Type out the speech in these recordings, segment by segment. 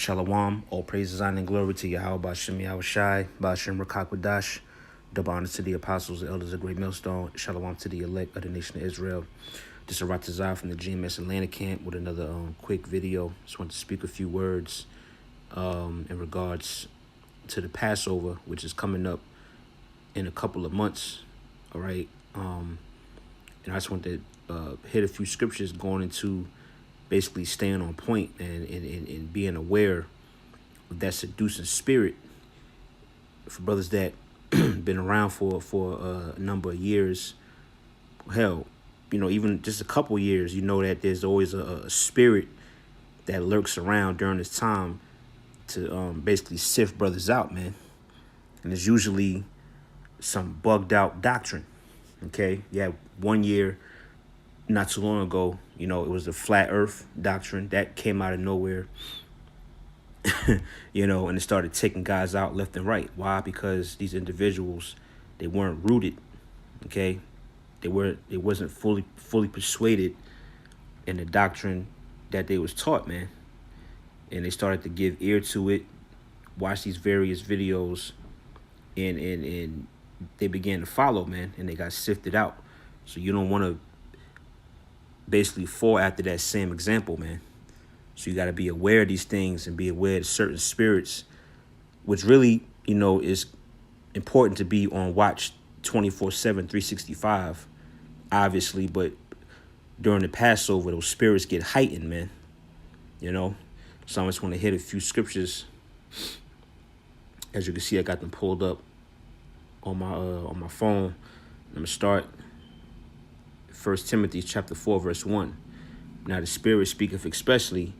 Shalom, all praises, honor, and glory to Yahweh, Bashem Yahushai, Bashem Rakakwadash, double honor to the apostles, the elders of Great Millstone, Shalom to the elect of the nation of Israel. This is Ratazar from the GMS Atlanta camp with another quick video. Just want to speak a few words in regards to the Passover, which is coming up in a couple of months, all right? And I just want to hit a few scriptures going into basically staying on point and being aware of that seducing spirit for brothers that been around for a number of years. Hell, even just a couple years, that there's always a spirit that lurks around during this time to basically sift brothers out, man. And it's usually some bugged out doctrine, okay? Yeah, 1 year, not too long ago, it was the flat earth doctrine that came out of nowhere, and it started taking guys out left and right. Why? Because these individuals, they weren't rooted, okay? They wasn't fully persuaded in the doctrine that they was taught, man. And they started to give ear to it, watch these various videos, and they began to follow, man, and they got sifted out. So you don't want to basically fall after that same example, man. So you got to be aware of these things and be aware of certain spirits, which really, is important to be on watch 24/7, 365, obviously. But during the Passover, those spirits get heightened, man. So I just want to hit a few scriptures. As you can see, I got them pulled up on my phone. I'm gonna start 1 Timothy chapter 4, verse 1. Now the Spirit speaketh expressly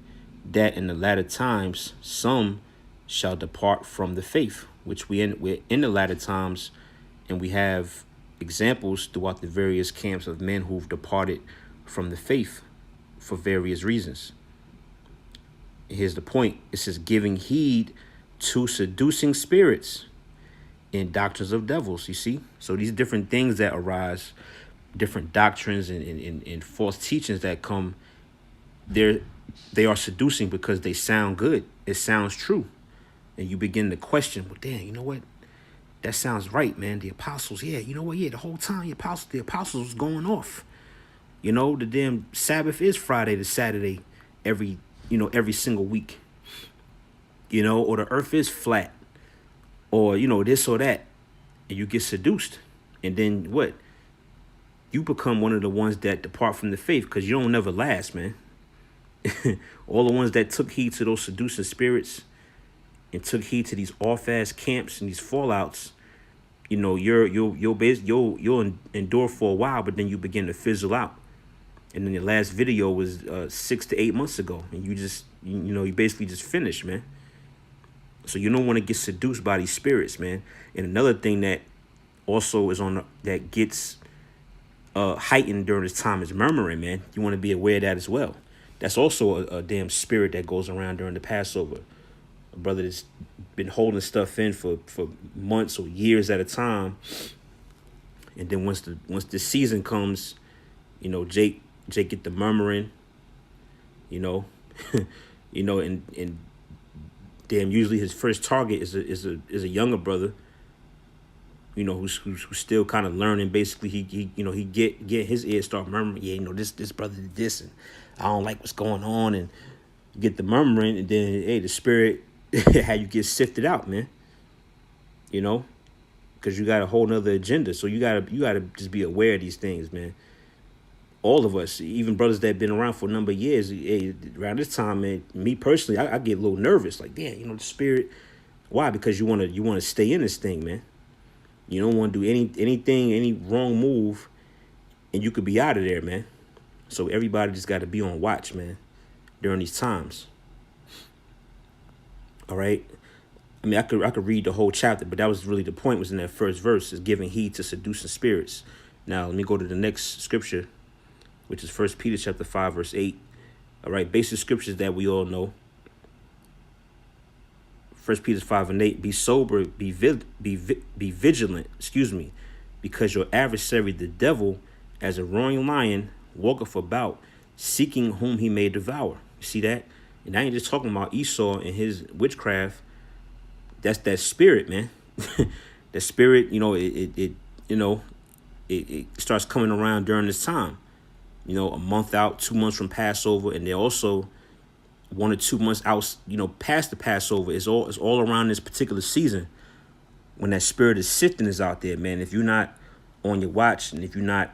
that in the latter times some shall depart from the faith, which we're in the latter times, and we have examples throughout the various camps of men who've departed from the faith for various reasons. Here's the point. It says, giving heed to seducing spirits and doctrines of devils, you see? So these different things that arise, different doctrines and false teachings that come, they are seducing because they sound good. It sounds true. And you begin to question, well, damn, you know what? That sounds right, man. The apostles, yeah, you know what? Yeah, the whole time the apostles was going off. The damn Sabbath is Friday to Saturday every single week. Or the earth is flat. Or, this or that. And you get seduced. And then what? You become one of the ones that depart from the faith because you don't never last, man. All the ones that took heed to those seducing spirits and took heed to these off-ass camps and these fallouts, you'll endure for a while, but then you begin to fizzle out. And then the last video was 6 to 8 months ago, and you basically just finished, man. So you don't want to get seduced by these spirits, man. And another thing that also is that gets heightened during this time is murmuring, man. You want to be aware of that as well. That's also a damn spirit that goes around during the Passover. A brother that's been holding stuff in for months or years at a time, and then once the season comes, Jake get the murmuring, and damn, usually his first target is a younger brother, who's still kind of learning. Basically, he get his ears start murmuring, yeah, this brother did this, and I don't like what's going on, and you get the murmuring, and then the spirit how you get sifted out, man. Because you got a whole nother agenda. So you gotta just be aware of these things, man. All of us, even brothers that have been around for a number of years, around this time, man, me personally, I get a little nervous. Like, damn, the spirit. Why? Because you wanna stay in this thing, man. You don't want to do anything, any wrong move, and you could be out of there, man. So everybody just got to be on watch, man, during these times. All right. I mean, I could read the whole chapter, but that was really the point. Was in that first verse, is giving heed to seducing spirits. Now let me go to the next scripture, which is 1 Peter chapter 5, verse 8. All right, basic scriptures that we all know. 1 Peter 5 and 8. Be sober, be vigilant. Because your adversary, the devil, as a roaring lion, walketh about, seeking whom he may devour. You see that? And I ain't just talking about Esau and his witchcraft. That's that spirit, man. The spirit, it starts coming around during this time. A month out, 2 months from Passover, and they're also 1 or 2 months out, past the Passover. It's all around this particular season when that spirit is sifting is out there, man. If you're not on your watch and if you're not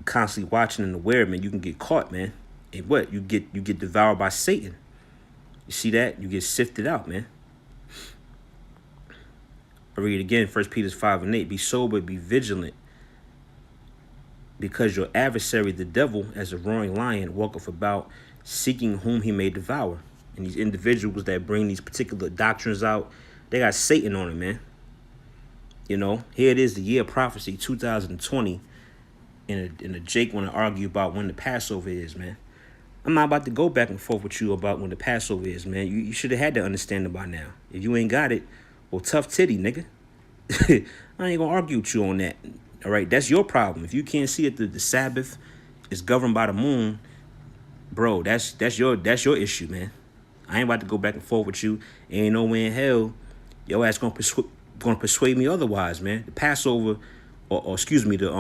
constantly watching and aware, man, you can get caught, man. And what? You get devoured by Satan. You see that? You get sifted out, man. I read it again, 1 Peter 5:8. Be sober, be vigilant, because your adversary, the devil, as a roaring lion, walketh about, seeking whom he may devour. And these individuals that bring these particular doctrines out, they got Satan on them, man. Here it is, the year of prophecy, 2020, and a Jake want to argue about when the Passover is, man. I'm not about to go back and forth with you about when the Passover is, man. You should have had that understanding by now. If you ain't got it, well, tough titty, nigga. I ain't gonna argue with you on that. All right, that's your problem. If you can't see that the Sabbath is governed by the moon, bro, that's your issue, man. I ain't about to go back and forth with you. Ain't no way in hell your ass gonna persuade me otherwise, man. The Passover, or excuse me, the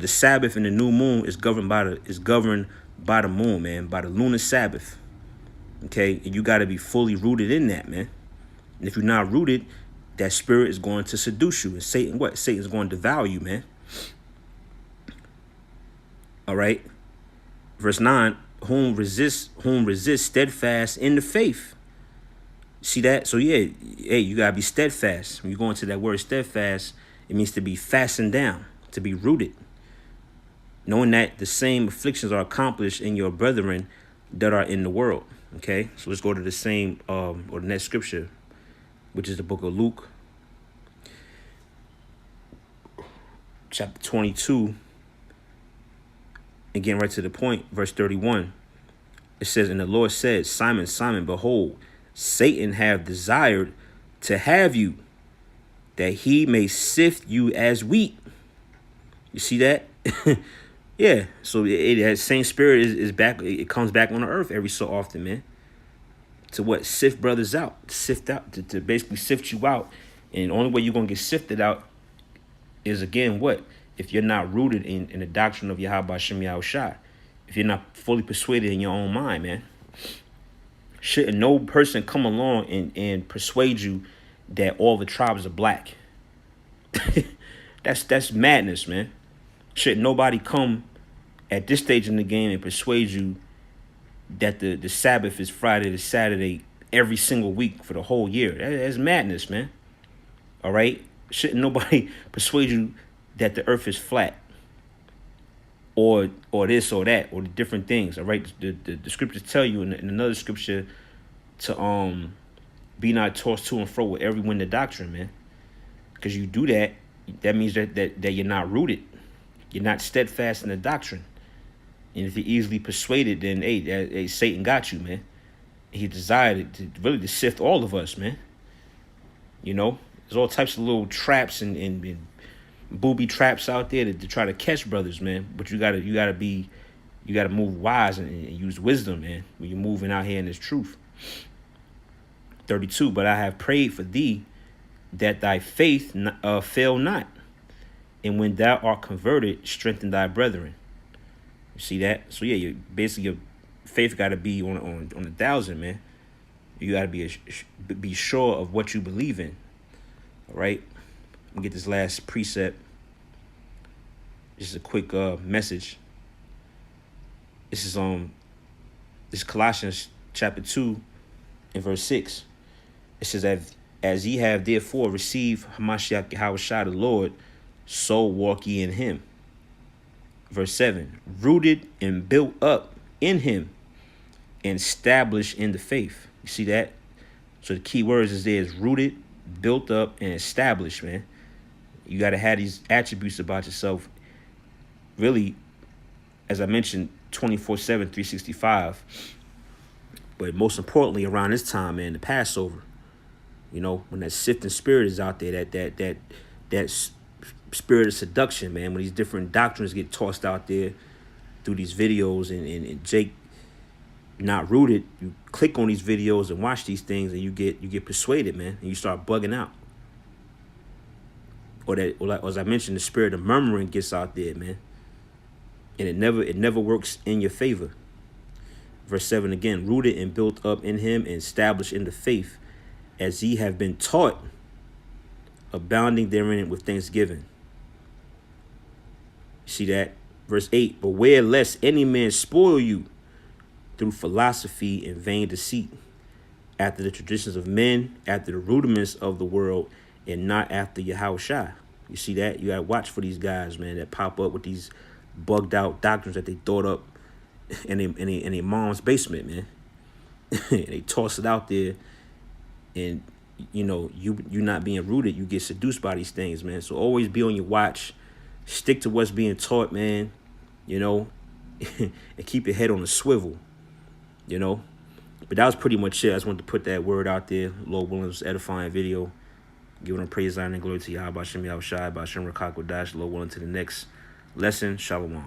Sabbath and the new moon is governed by the moon, man, by the lunar Sabbath. Okay, and you got to be fully rooted in that, man. And if you're not rooted, that spirit is going to seduce you. And Satan's going to devour you, man. All right. Verse 9, whom resist steadfast in the faith. See that? So yeah, hey, you gotta be steadfast. When you go into that word steadfast, it means to be fastened down, to be rooted. Knowing that the same afflictions are accomplished in your brethren that are in the world. Okay, so let's go to the same or the next scripture, which is the book of Luke, chapter 22. And getting right to the point, verse 31. It says, and the Lord said, Simon, Simon, behold, Satan have desired to have you, that he may sift you as wheat. You see that? Yeah. So that same spirit is back. It comes back on the earth every so often, man. To what? Sift brothers out. Sift out. To basically sift you out. And the only way you're going to get sifted out is, again, what? If you're not rooted in the doctrine of Yahweh Shem Yahushua. If you're not fully persuaded in your own mind, man. Shouldn't no person come along and persuade you that all the tribes are black. That's madness, man. Shouldn't nobody come at this stage in the game and persuade you that the Sabbath is Friday to Saturday every single week for the whole year. That's madness, man. All right? Shouldn't nobody persuade you that the earth is flat, or this or that, or the different things. All right, the scriptures tell you in another scripture to be not tossed to and fro with every wind of doctrine, man. Because you do that, that means that you're not rooted, you're not steadfast in the doctrine. And if you're easily persuaded, then hey, Satan got you, man. He desired to sift all of us, man. There's all types of little traps and booby traps out there to try to catch brothers, man. But you gotta move wise and use wisdom, man, when you're moving out here in this truth. 32, but I have prayed for thee that thy faith fail not, and when thou art converted, strengthen thy brethren. You see that? So yeah, your faith got to be on 1,000, man. You got to be sure of what you believe in. All right. Let me get this last precept. This is a quick message. This is Colossians chapter 2 and verse 6. It says, as ye have therefore received Hamashiach Yahushua the Lord, so walk ye in him. Verse 7, rooted and built up in him and established in the faith. You see that? So the key words is rooted, built up, and established, man. You got to have these attributes about yourself. Really, as I mentioned, 24/7, 365. But most importantly, around this time, man, the Passover. When that sifting spirit is out there, that spirit of seduction, man. When these different doctrines get tossed out there through these videos, and Jake not rooted, you click on these videos and watch these things, and you get persuaded, man, and you start bugging out. Or like, as I mentioned, the spirit of murmuring gets out there, man, and it never works in your favor. Verse 7 again, rooted and built up in him and established in the faith, as ye have been taught, abounding therein with thanksgiving. See that? Verse 8, beware lest any man spoil you through philosophy and vain deceit, after the traditions of men, after the rudiments of the world, and not after Yahushua. You see that? You got to watch for these guys, man, that pop up with these bugged out doctrines that they thought up in a mom's basement, man. And they toss it out there, and you know, you not being rooted, you get seduced by these things, man. So always be on your watch. Stick to what's being taught, man. You know, and keep your head on a swivel. You know, but that was pretty much it. I just wanted to put that word out there. Lord willing, it was an edifying video. Giving them praise, honor, and glory to Yahweh Shem Yahushai, Bashem Rakakwadash. Lord willing, to the next lesson. Shalom.